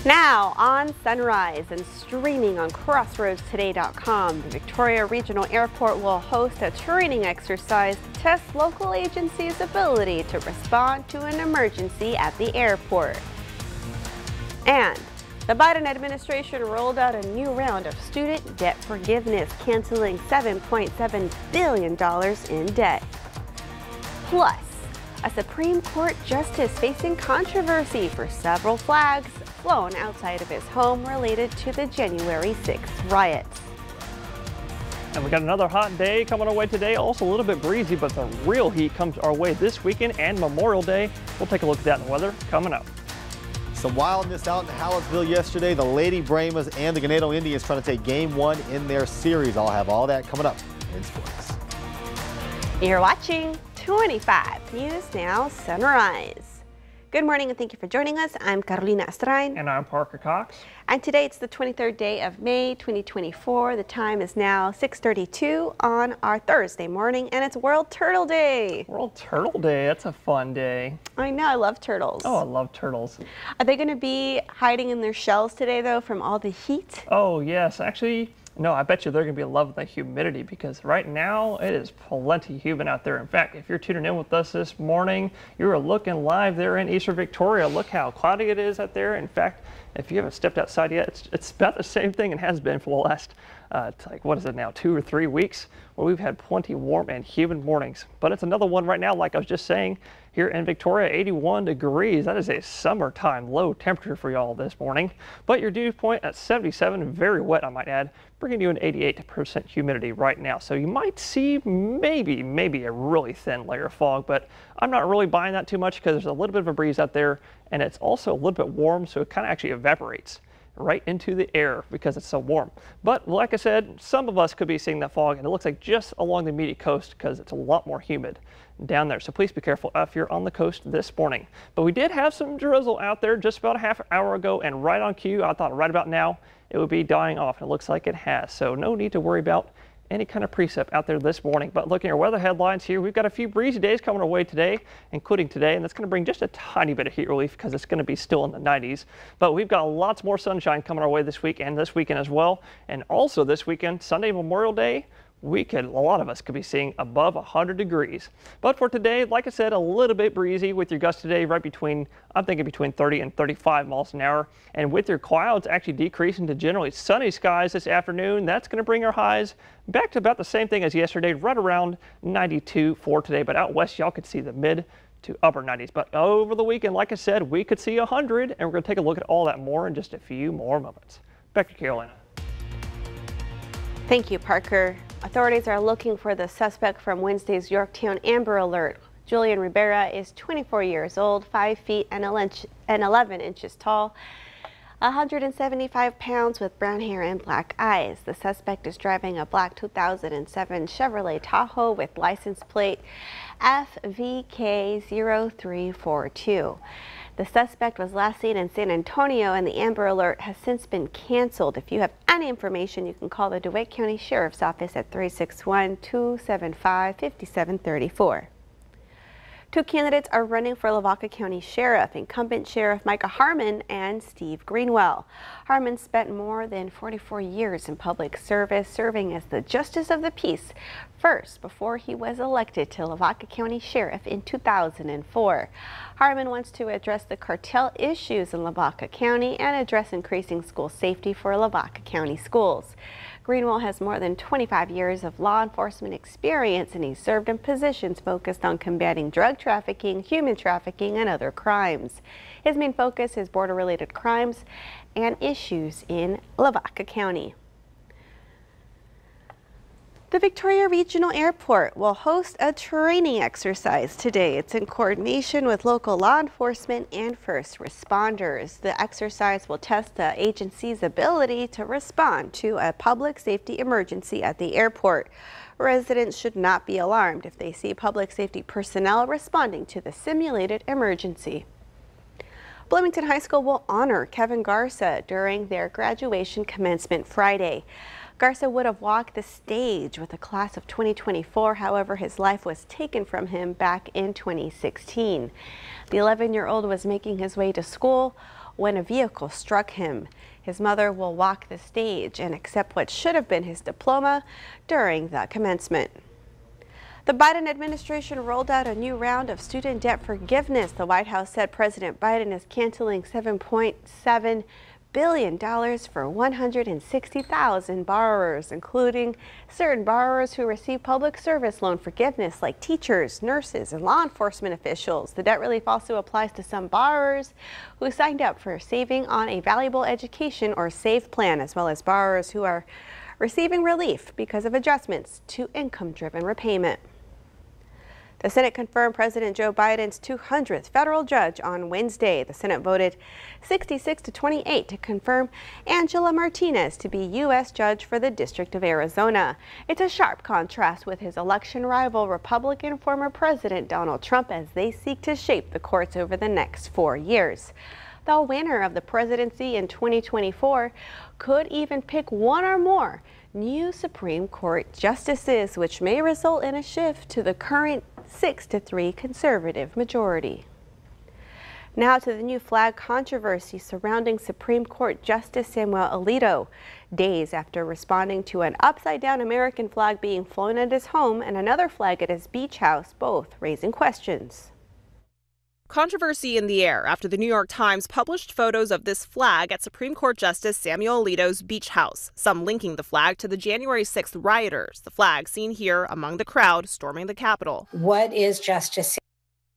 Now on Sunrise and streaming on CrossroadsToday.com, the Victoria Regional Airport will host a training exercise to test local agencies' ability to respond to an emergency at the airport. And the Biden administration rolled out a new round of student debt forgiveness, canceling $7.7 billion in debt. Plus, a Supreme Court justice facing controversy for several flags flown outside of his home related to the January 6th riots. And we got another hot day coming our way today, also a little bit breezy, but the real heat comes our way this weekend and Memorial Day. We'll take a look at that in the weather coming up. Some wildness out in Hallettsville yesterday. The Lady Brahmas and the Ganado Indians trying to take game one in their series. I'll have all that coming up in sports. You're watching 25 News Now Sunrise. Good morning and thank you for joining us. I'm Carolina Estrain. And I'm Parker Cox. And today it's the 23rd day of May 2024. The time is now 6:32 on our Thursday morning, and it's World Turtle Day. World Turtle Day, that's a fun day. I know, I love turtles. Oh, I love turtles. Are they going to be hiding in their shells today though from all the heat? Oh yes, actually, no, I bet you they're going to be loving the humidity because right now it is plenty humid out there. In fact, if you're tuning in with us this morning, you are looking live there in Eastern Victoria. Look how cloudy it is out there. In fact, if you haven't stepped outside yet, it's about the same thing it has been for the last, what is it now, 2 or 3 weeks, where we've had plenty warm and humid mornings. But it's another one right now, like I was just saying, here in Victoria, 81 degrees. That is a summertime low temperature for y'all this morning. But your dew point at 77, very wet, I might add, bringing you an 88% humidity right now. So you might see maybe a really thin layer of fog, but I'm not really buying that too much because there's a little bit of a breeze out there, and it's also a little bit warm, so it kind of actually evaporates right into the air because it's so warm. But like I said, some of us could be seeing that fog, and it looks like just along the immediate coast because it's a lot more humid down there. So please be careful if you're on the coast this morning. But we did have some drizzle out there just about a half hour ago, and right on cue, I thought right about now it would be dying off, and it looks like it has. So no need to worry about any kind of precip out there this morning. But looking at our weather headlines here, we've got a few breezy days coming our way today, including today, and that's going to bring just a tiny bit of heat relief because it's going to be still in the 90s. But we've got lots more sunshine coming our way this week and this weekend as well. And also this weekend, Sunday, Memorial Day, a lot of us could be seeing above 100 degrees. But for today, like I said, a little bit breezy with your gusts today, right between, I'm thinking between 30 and 35 miles an hour. And with your clouds actually decreasing to generally sunny skies this afternoon, that's going to bring our highs back to about the same thing as yesterday, right around 92 for today. But out west, y'all could see the mid to upper 90s. But over the weekend, like I said, we could see 100, and we're going to take a look at all that more in just a few more moments. Back to Carolina. Thank you, Parker. Authorities are looking for the suspect from Wednesday's Yorktown Amber Alert. Julian Rivera is 24 years old, 5 feet and 11 inches tall, 175 pounds with brown hair and black eyes. The suspect is driving a black 2007 Chevrolet Tahoe with license plate FVK0342. The suspect was last seen in San Antonio, and the Amber Alert has since been canceled. If you have any information, you can call the DeWitt County Sheriff's Office at 361-275-5734. 2 candidates are running for Lavaca County Sheriff, incumbent Sheriff Micah Harmon and Steve Greenwell. Harmon spent more than 44 years in public service, serving as the Justice of the Peace first before he was elected to Lavaca County Sheriff in 2004. Harmon wants to address the cartel issues in Lavaca County and address increasing school safety for Lavaca County schools. Greenwell has more than 25 years of law enforcement experience, and he served in positions focused on combating drug trafficking, human trafficking, and other crimes. His main focus is border-related crimes and issues in Lavaca County. The Victoria Regional Airport will host a training exercise today. It's in coordination with local law enforcement and first responders. The exercise will test the agency's ability to respond to a public safety emergency at the airport. Residents should not be alarmed if they see public safety personnel responding to the simulated emergency. Bloomington High School will honor Kevin Garza during their graduation commencement Friday. Garza would have walked the stage with the class of 2024, however, his life was taken from him back in 2016. The 11-year-old was making his way to school when a vehicle struck him. His mother will walk the stage and accept what should have been his diploma during the commencement. The Biden administration rolled out a new round of student debt forgiveness. The White House said President Biden is canceling $7.7 billion for 160,000 borrowers, including certain borrowers who receive public service loan forgiveness like teachers, nurses, and law enforcement officials. The debt relief also applies to some borrowers who signed up for Saving on a Valuable Education or SAVE plan, as well as borrowers who are receiving relief because of adjustments to income-driven repayment. The Senate confirmed President Joe Biden's 200th federal judge on Wednesday. The Senate voted 66-28 to confirm Angela Martinez to be U.S. judge for the District of Arizona. It's a sharp contrast with his election rival, Republican former President Donald Trump, as they seek to shape the courts over the next 4 years. The winner of the presidency in 2024 could even pick one or more new Supreme Court justices, which may result in a shift to the current 6-3 conservative majority. Now to the new flag controversy surrounding Supreme Court Justice Samuel Alito. Days after responding to an upside-down American flag being flown at his home and another flag at his beach house, both raising questions. Controversy in the air after the New York Times published photos of this flag at Supreme Court Justice Samuel Alito's beach house, some linking the flag to the January 6th rioters, the flag seen here among the crowd storming the Capitol. What is Justice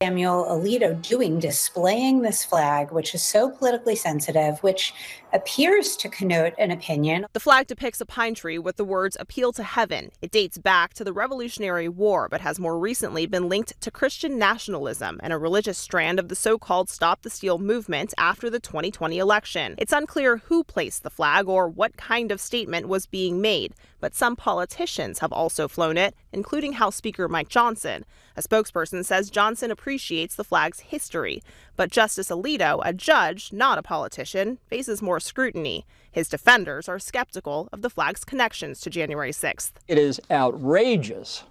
Samuel Alito doing displaying this flag, which is so politically sensitive, which appears to connote an opinion? The flag depicts a pine tree with the words "Appeal to Heaven." It dates back to the Revolutionary War, but has more recently been linked to Christian nationalism and a religious strand of the so-called Stop the Steal movement after the 2020 election. It's unclear who placed the flag or what kind of statement was being made, but some politicians have also flown it, including House Speaker Mike Johnson. A spokesperson says Johnson appreciates the flag's history, but Justice Alito, a judge, not a politician, faces more scrutiny. His defenders are skeptical of the flag's connections to January 6th. It is outrageous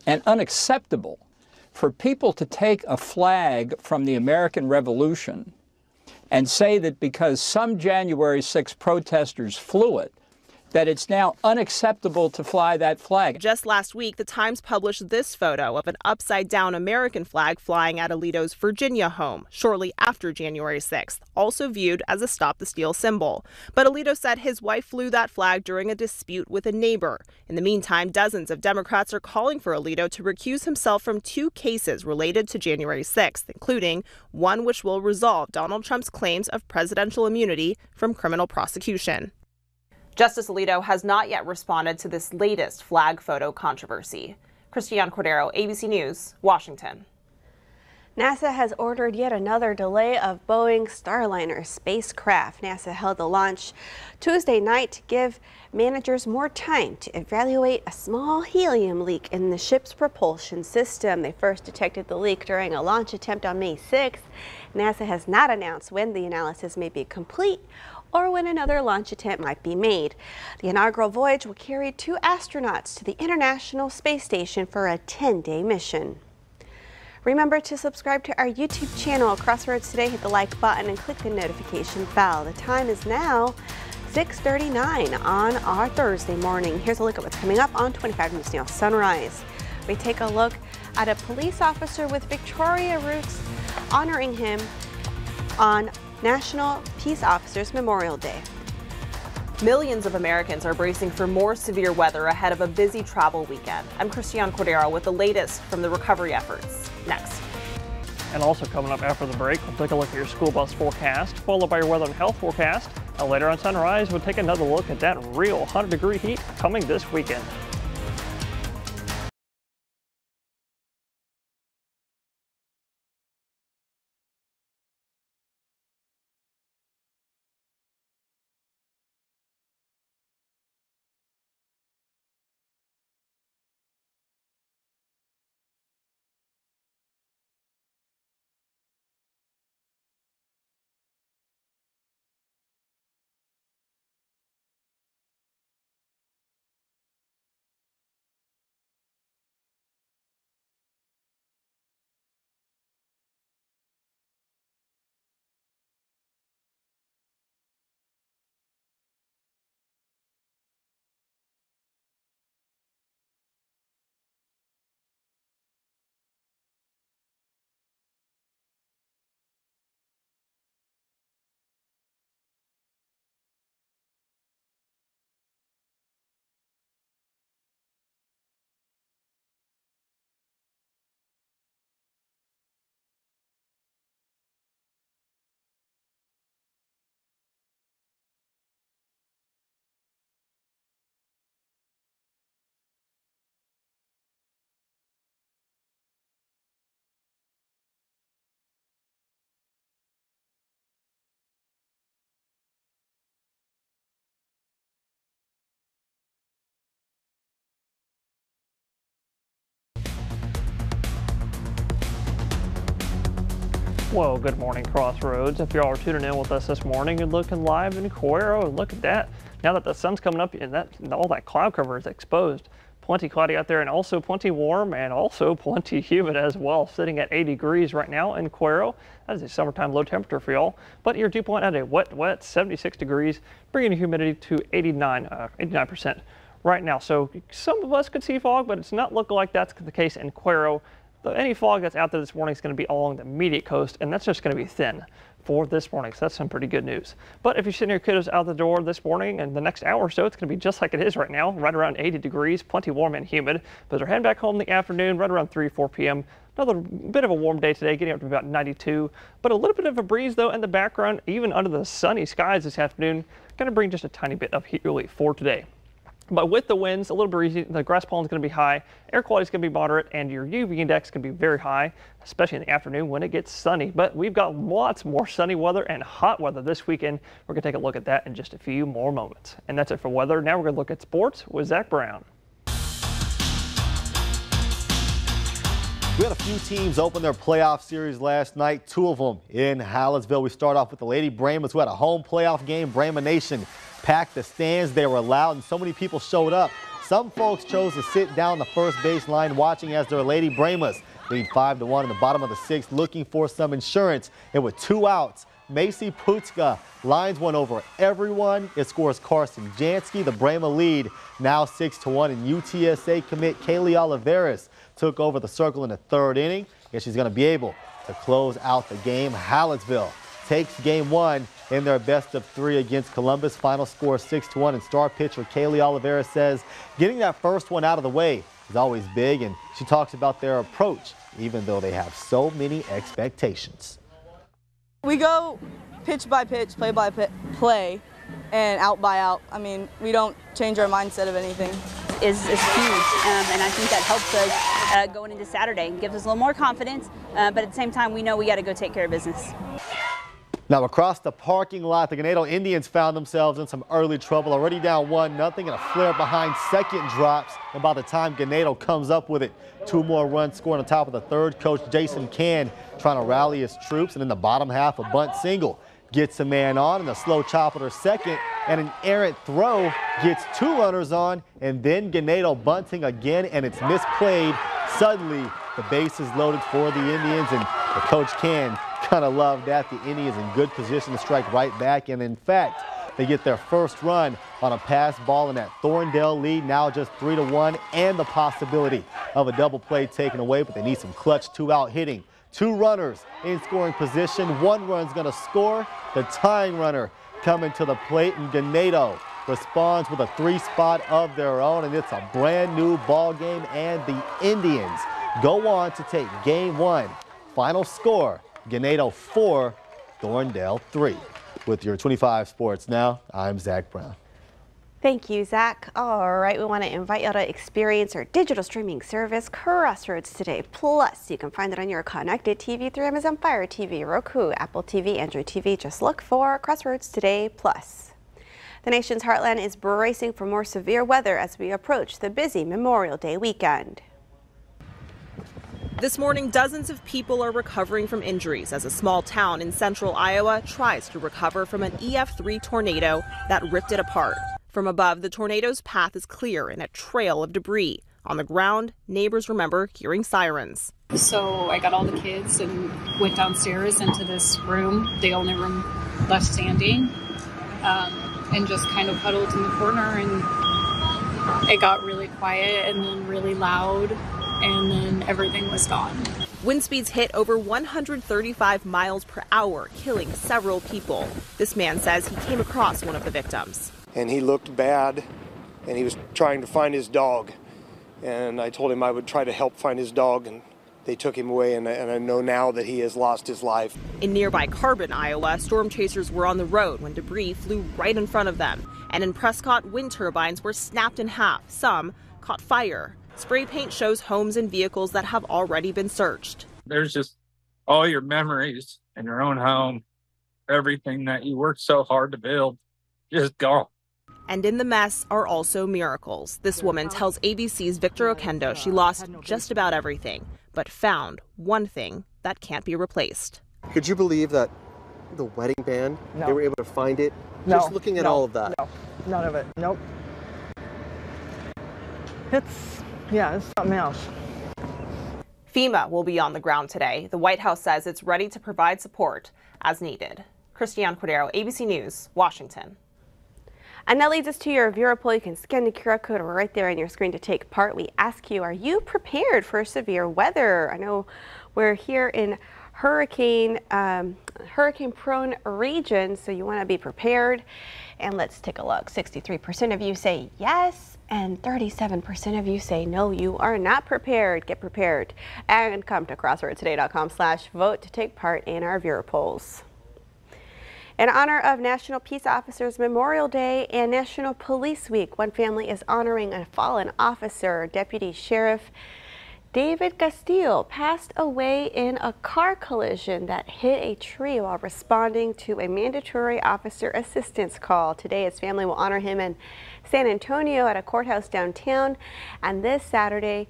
and unacceptable for people to take a flag from the American Revolution and say that because some January 6 protesters flew it, that it's now unacceptable to fly that flag. Just last week, the Times published this photo of an upside-down American flag flying at Alito's Virginia home shortly after January 6th, also viewed as a Stop the Steal symbol. But Alito said his wife flew that flag during a dispute with a neighbor. In the meantime, dozens of Democrats are calling for Alito to recuse himself from 2 cases related to January 6th, including one which will resolve Donald Trump's claims of presidential immunity from criminal prosecution. Justice Alito has not yet responded to this latest flag photo controversy. Christiane Cordero, ABC News, Washington. NASA has ordered yet another delay of Boeing Starliner spacecraft. NASA held the launch Tuesday night to give managers more time to evaluate a small helium leak in the ship's propulsion system. They first detected the leak during a launch attempt on May 6th. NASA has not announced when the analysis may be complete or when another launch attempt might be made. The inaugural voyage will carry 2 astronauts to the International Space Station for a 10-day mission. Remember to subscribe to our YouTube channel, Crossroads Today. Hit the like button and click the notification bell. The time is now 6:39 on our Thursday morning. Here's a look at what's coming up on 25 News Now Sunrise. We take a look at a police officer with Victoria roots, honoring him on National Peace Officers Memorial Day. Millions of Americans are bracing for more severe weather ahead of a busy travel weekend. I'm Christiane Cordero with the latest from the recovery efforts. Next. And also coming up after the break, we'll take a look at your school bus forecast, followed by your weather and health forecast. And later on Sunrise, we'll take another look at that real 100-degree heat coming this weekend. Well, good morning, Crossroads. If y'all are tuning in with us this morning and looking live in Cuero, look at that. Now that the sun's coming up and all that cloud cover is exposed, plenty cloudy out there and also plenty warm and also plenty humid as well, sitting at 80 degrees right now in Cuero. That is a summertime low temperature for y'all. But your dew point at a wet 76 degrees, bringing the humidity to 89% right now. So some of us could see fog, but it's not looking like that's the case in Cuero. Any fog that's out there this morning is going to be along the immediate coast, and that's just going to be thin for this morning, so that's some pretty good news. But if you're sending your kiddos out the door this morning and the next hour or so, it's going to be just like it is right now, right around 80 degrees, plenty warm and humid. But they're heading back home in the afternoon, right around 4 p.m. Another bit of a warm day today, getting up to about 92. But a little bit of a breeze, though, in the background, even under the sunny skies this afternoon, going to bring just a tiny bit of heat relief for today. But with the winds, a little breezy, the grass pollen is going to be high, air quality is going to be moderate, and your UV index can be very high, especially in the afternoon when it gets sunny. But we've got lots more sunny weather and hot weather this weekend. We're going to take a look at that in just a few more moments. And that's it for weather. Now we're going to look at sports with Zach Brown. We had a few teams open their playoff series last night, 2 of them in Hallettsville. We start off with the Lady Brahmas, who had a home playoff game. Brahma Nation packed the stands. They were loud, and so many people showed up. Some folks chose to sit down the first baseline watching as their Lady Brahmas lead 5-1 in the bottom of the 6th, looking for some insurance. And with 2 outs, Macy Putzka lines one over everyone. It scores Carson Jansky. The Brahma lead now 6-1, and UTSA commit Kaylee Oliveras took over the circle in the 3rd inning. Guess she's going to be able to close out the game. Hallettsville takes game 1 in their best of 3 against Columbus. Final score 6-1, and star pitcher Kaylee Oliveras says getting that first one out of the way is always big, and she talks about their approach even though they have so many expectations. We go pitch by pitch, play by play, and out by out. I mean, we don't change our mindset of anything. Is huge, and I think that helps us going into Saturday and gives us a little more confidence, but at the same time we know we got to go take care of business. Now across the parking lot, the Ganado Indians found themselves in some early trouble, already down 1-0, and a flare behind second drops. And by the time Ganado comes up with it, 2 more runs scored on top of the 3rd. Coach Jason Can trying to rally his troops, and in the bottom half, a bunt single gets a man on, and a slow chop at her second, and an errant throw gets 2 runners on, and then Ganado bunting again, and it's misplayed. Suddenly, the base is loaded for the Indians, and the coach Can kind of love that. The Indians in good position to strike right back, and in fact, they get their first run on a pass ball, and that Thorndale lead now just 3-1, and the possibility of a double play taken away, but they need some clutch 2-out hitting. 2 runners in scoring position. 1 run's going to score. The tying runner coming to the plate, and Ganado responds with a 3-spot of their own, and it's a brand new ball game, and the Indians go on to take game 1. Final score, Ganado 4, Thorndale 3. With your 25 Sports Now, I'm Zach Brown. Thank you, Zach. All right, we want to invite you to experience our digital streaming service, Crossroads Today Plus. You can find it on your connected TV through Amazon Fire TV, Roku, Apple TV, Android TV. Just look for Crossroads Today Plus. The nation's heartland is bracing for more severe weather as we approach the busy Memorial Day weekend. This morning, dozens of people are recovering from injuries as a small town in central Iowa tries to recover from an EF3 tornado that ripped it apart. From above, the tornado's path is clear in a trail of debris. On the ground, neighbors remember hearing sirens. So I got all the kids and went downstairs into this room, the only room left standing, and just kind of huddled in the corner, and it got really quiet and then really loud, and then everything was gone. Wind speeds hit over 135 miles per hour, killing several people. This man says he came across one of the victims. And he looked bad, and he was trying to find his dog. And I told him I would try to help find his dog, and they took him away, and I know now that he has lost his life. In nearby Carbon, Iowa, storm chasers were on the road when debris flew right in front of them. And in Prescott, wind turbines were snapped in half. Some caught fire. Spray paint shows homes and vehicles that have already been searched. There's just all your memories in your own home, everything that you worked so hard to build, just gone. And in the mess are also miracles. This woman tells ABC's Victor Okendo she lost just about everything, but found one thing that can't be replaced: Could you believe that the wedding band, No. they were able to find it? No. Just looking at No. all of that. No, none of it. Nope. It's something else. FEMA will be on the ground today. The White House says it's ready to provide support as needed. Christiane Cordero, ABC News, Washington. And that leads us to your viewer poll. You can scan the QR code right there on your screen to take part. We ask you, are you prepared for severe weather? I know we're here in hurricane-prone region, so you want to be prepared. And let's take a look. 63% of you say yes, and 37% of you say no, you are not prepared. Get prepared. And come to crosswordtoday.com/vote to take part in our viewer polls. In honor of National Peace Officers Memorial Day and National Police Week, one family is honoring a fallen officer. Deputy Sheriff David Castillo passed away in a car collision that hit a tree while responding to a mandatory officer assistance call. Today, his family will honor him in San Antonio at a courthouse downtown, and this Saturday,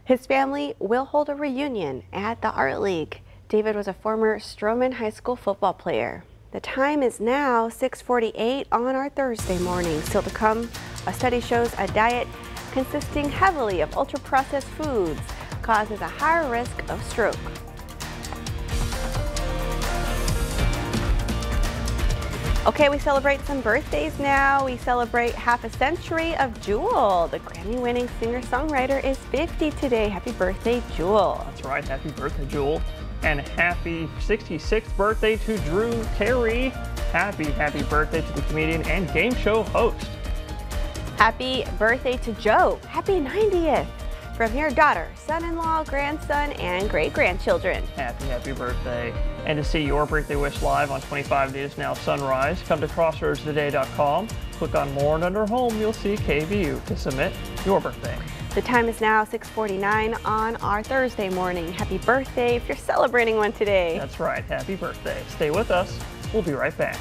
his family will hold a reunion at the Art League. David was a former Stroman High School football player. The time is now 6:48 on our Thursday morning. Still to come, a study shows a diet consisting heavily of ultra-processed foods causes a higher risk of stroke. Okay, we celebrate some birthdays now. We celebrate half a century of Jewel. The Grammy-winning singer-songwriter is 50 today. Happy birthday, Jewel. That's right. Happy birthday, Jewel. And happy 66th birthday to Drew Carey. Happy birthday to the comedian and game show host. Happy birthday to Joe. Happy 90th. From your daughter, son-in-law, grandson, and great-grandchildren. Happy birthday. And to see your birthday wish live on 25 News Now Sunrise, come to crossroadstoday.com. Click on More, and under Home, you'll see KVU to submit your birthday. The time is now 6:49 on our Thursday morning. Happy birthday if you're celebrating one today. That's right. Happy birthday. Stay with us. We'll be right back.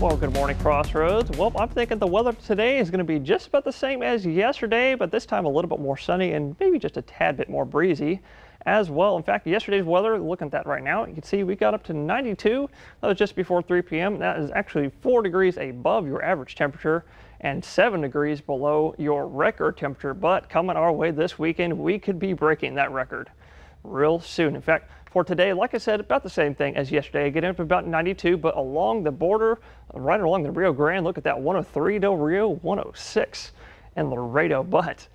Well, good morning, Crossroads. Well, I'm thinking the weather today is going to be just about the same as yesterday, but this time a little bit more sunny and maybe just a tad bit more breezy as well. In fact, yesterday's weather, looking at that right now, you can see we got up to 92. That was just before 3 p.m. That is actually 4 degrees above your average temperature and 7 degrees below your record temperature. But coming our way this weekend, we could be breaking that record real soon. In fact, for today, like I said, about the same thing as yesterday, getting up to about 92, but along the border, right along the Rio Grande, look at that, 103 Del Rio, 106 in Laredo, but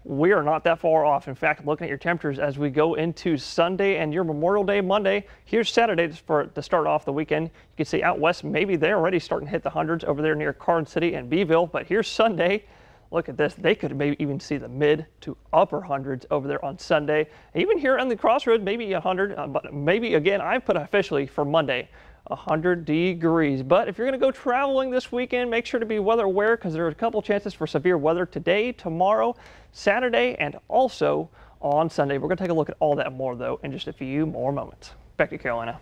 we are not that far off. In fact, looking at your temperatures as we go into Sunday and your Memorial Day Monday, here's Saturday to start off the weekend. You can see out west, maybe they're already starting to hit the hundreds over there near Carson City and Beeville, but here's Sunday. Look at this. They could maybe even see the mid to upper hundreds over there on Sunday. Even here on the Crossroads, maybe 100, but maybe again, I put officially for Monday, 100 degrees. But if you're going to go traveling this weekend, make sure to be weather aware because there are a couple chances for severe weather today, tomorrow, Saturday, and also on Sunday. We're going to take a look at all that more, though, in just a few more moments. Back to Carolina.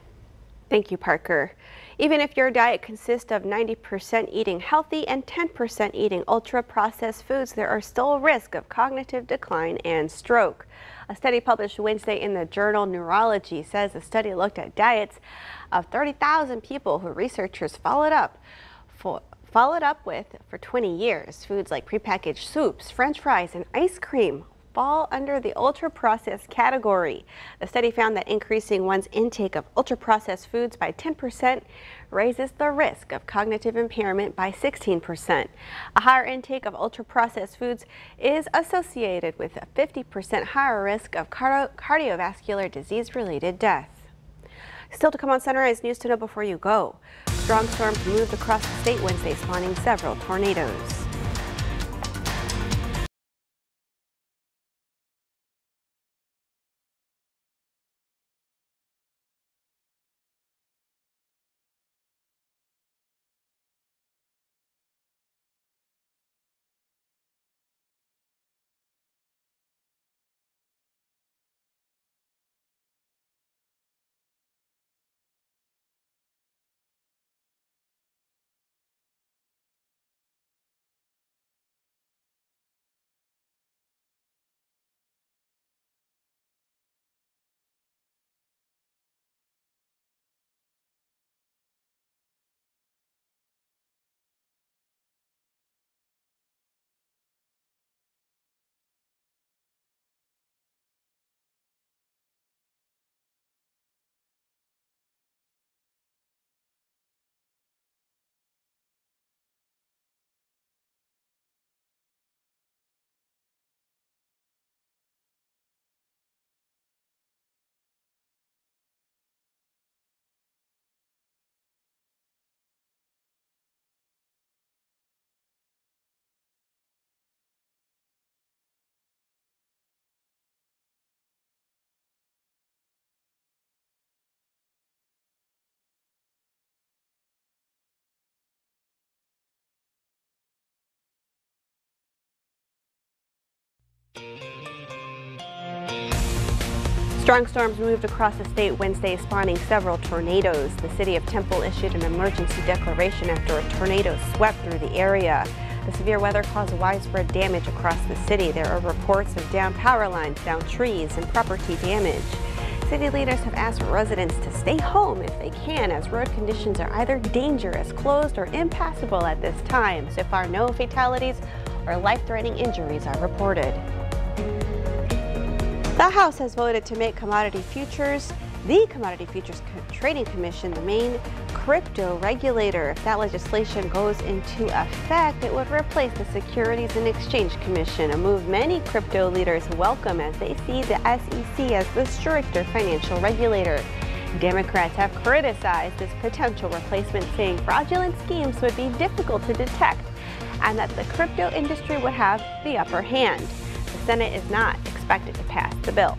Thank you, Parker. Even if your diet consists of 90% eating healthy and 10% eating ultra-processed foods, there are still a risk of cognitive decline and stroke. A study published Wednesday in the journal Neurology says the study looked at diets of 30,000 people who researchers followed up with for 20 years. Foods like prepackaged soups, French fries, and ice cream fall under the ultra-processed category. The study found that increasing one's intake of ultra-processed foods by 10% raises the risk of cognitive impairment by 16%. A higher intake of ultra-processed foods is associated with a 50% higher risk of cardiovascular disease-related death. Still to come on Sunrise News to know before you go. Strong storms moved across the state Wednesday, spawning several tornadoes. Strong storms moved across the state Wednesday, spawning several tornadoes. The city of Temple issued an emergency declaration after a tornado swept through the area. The severe weather caused widespread damage across the city. There are reports of downed power lines, downed trees, and property damage. City leaders have asked residents to stay home if they can, as road conditions are either dangerous, closed, or impassable at this time. So far, no fatalities or life-threatening injuries are reported. The House has voted to make the Commodity Futures Trading Commission the main crypto regulator. If that legislation goes into effect, it would replace the Securities and Exchange Commission, a move many crypto leaders welcome as they see the SEC as the stricter financial regulator. Democrats have criticized this potential replacement, saying fraudulent schemes would be difficult to detect and that the crypto industry would have the upper hand. The Senate is not expected to pass the bill.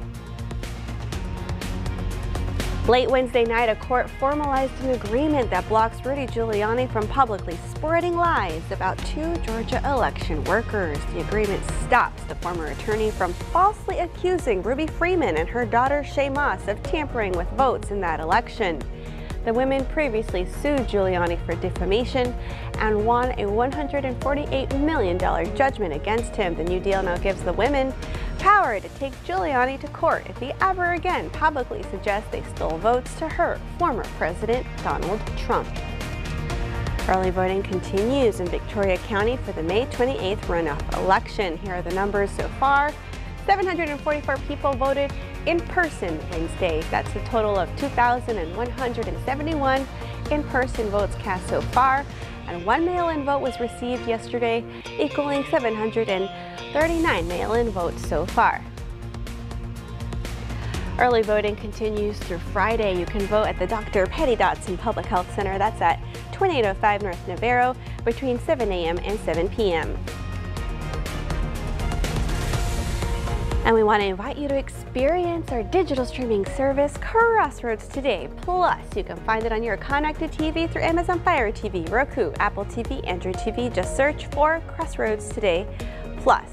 Late Wednesday night, a court formalized an agreement that blocks Rudy Giuliani from publicly spreading lies about 2 Georgia election workers. The agreement stops the former attorney from falsely accusing Ruby Freeman and her daughter Shay Moss of tampering with votes in that election. The women previously sued Giuliani for defamation and won a $148 million judgment against him. The new deal now gives the women power to take Giuliani to court if he ever again publicly suggests they stole votes to hurt former President Donald Trump. Early voting continues in Victoria County for the May 28th runoff election. Here are the numbers so far. 744 people voted in person Wednesday. That's a total of 2,171 in-person votes cast so far, and 1 mail-in vote was received yesterday, equaling 739 mail-in votes so far. Early voting continues through Friday. You can vote at the Dr. Patty Dotson Public Health Center. That's at 2805 North Navarro between 7 a.m. and 7 p.m. And we want to invite you to experience our digital streaming service, Crossroads Today Plus. You can find it on your connected TV through Amazon Fire TV, Roku, Apple TV, Android TV. Just search for Crossroads Today Plus.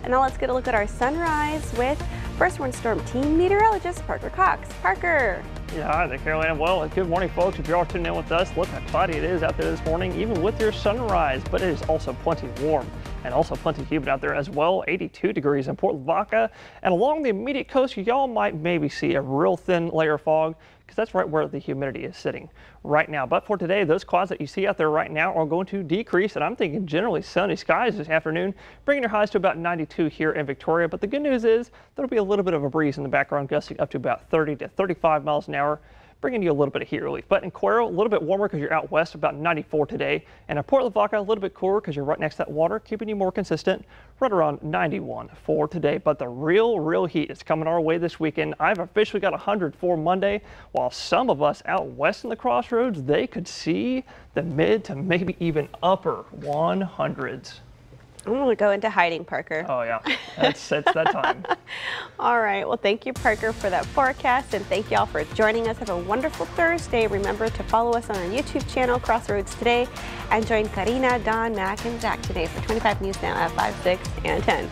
And now let's get a look at our sunrise with First Warn Storm Team Meteorologist Parker Cox. Parker. Yeah, hi there, Carolina. Well, good morning, folks. If you're all tuning in with us, look how cloudy it is out there this morning, even with your sunrise. But it is also plenty warm and also plenty humid out there as well. 82 degrees in Port Lavaca. And along the immediate coast, y'all might maybe see a real thin layer of fog, because that's right where the humidity is sitting right now. But for today, those clouds that you see out there right now are going to decrease, and I'm thinking generally sunny skies this afternoon, bringing your highs to about 92 here in Victoria. But the good news is there'll be a little bit of a breeze in the background, gusting up to about 30 to 35 miles an hour, bringing you a little bit of heat relief. But in Cuero, a little bit warmer because you're out west, about 94 today. And in Port Lavaca, a little bit cooler because you're right next to that water, keeping you more consistent, right around 91 for today. But the real heat is coming our way this weekend. I've officially got 100 for Monday, while some of us out west in the Crossroads, they could see the mid to maybe even upper 100s. I'm going to go into hiding, Parker. Oh, yeah. It's that time. All right. Well, thank you, Parker, for that forecast, and thank you all for joining us. Have a wonderful Thursday. Remember to follow us on our YouTube channel, Crossroads Today, and join Karina, Don, Mac, and Zach today for 25 News Now at 5, 6, and 10.